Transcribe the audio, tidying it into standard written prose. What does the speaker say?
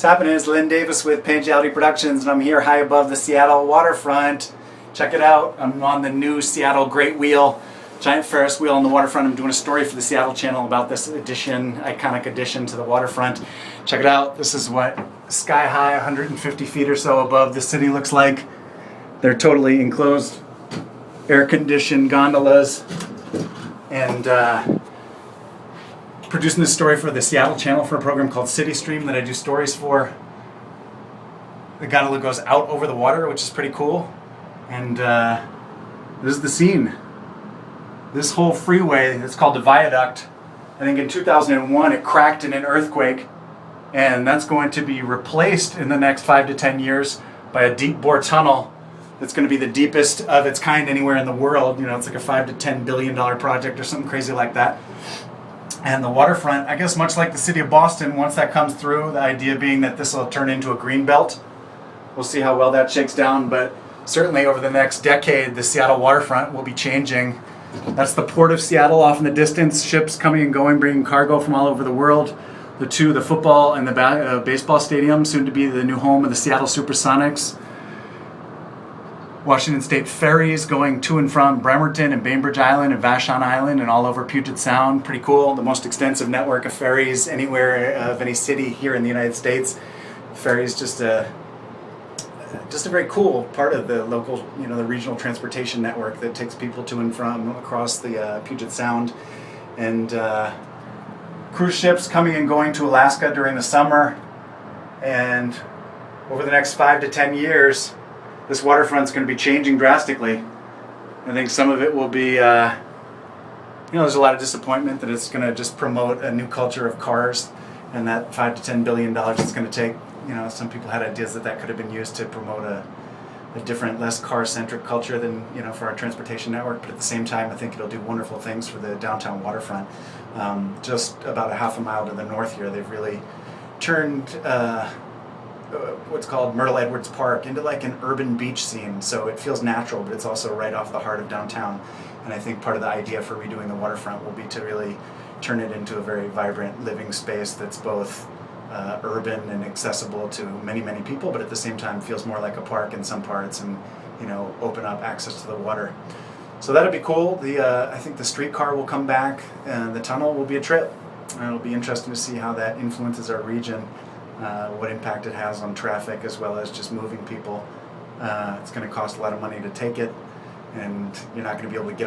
happening? It's Len Davis with Pangelity Productions, and I'm here high above the Seattle waterfront. Check it out. I'm on the new Seattle Great Wheel, giant Ferris wheel on the waterfront. I'm doing a story for the Seattle channel about this iconic addition to the waterfront. Check it out. This is what sky high, 150 feet or so above the city looks like. They're totally enclosed, air-conditioned gondolas, and producing this story for the Seattle channel for a program called City Stream that I do stories for. The gondola goes out over the water, which is pretty cool. And this is the scene. This whole freeway, it's called the Viaduct. I think in 2001 it cracked in an earthquake, and that's going to be replaced in the next 5 to 10 years by a deep bore tunnel that's going to be the deepest of its kind anywhere in the world. You know, it's like a $5 to $10 billion project or something crazy like that. And the waterfront, I guess much like the city of Boston, once that comes through, the idea being that this will turn into a green belt. We'll see how well that shakes down, but certainly over the next decade, the Seattle waterfront will be changing. That's the port of Seattle off in the distance, ships coming and going, bringing cargo from all over the world. The football and the baseball stadium, soon to be the new home of the Seattle Supersonics. Washington State ferries going to and from Bremerton and Bainbridge Island and Vashon Island and all over Puget Sound. Pretty cool. The most extensive network of ferries anywhere of any city here in the United States. Ferries just a very cool part of the local, the regional transportation network that takes people to and from across the Puget Sound. And cruise ships coming and going to Alaska during the summer. And over the next 5 to 10 years, this waterfront's going to be changing drastically. I think some of it will be, there's a lot of disappointment that it's going to just promote a new culture of cars, and that $5 to $10 billion it's going to take. Some people had ideas that could have been used to promote a different, less car-centric culture than, for our transportation network. But at the same time, I think it'll do wonderful things for the downtown waterfront. Just about a half a mile to the north here, they've really turned what's called Myrtle Edwards Park into like an urban beach scene, so it feels natural, but it's also right off the heart of downtown. And I think part of the idea for redoing the waterfront will be to really turn it into a very vibrant living space that's both urban and accessible to many, many people, but at the same time feels more like a park in some parts, and open up access to the water. So that'll be cool. I think the streetcar will come back, and the tunnel will be a trip. And it'll be interesting to see how that influences our region. What impact it has on traffic as well as just moving people. It's going to cost a lot of money to take it, and you're not going to be able to get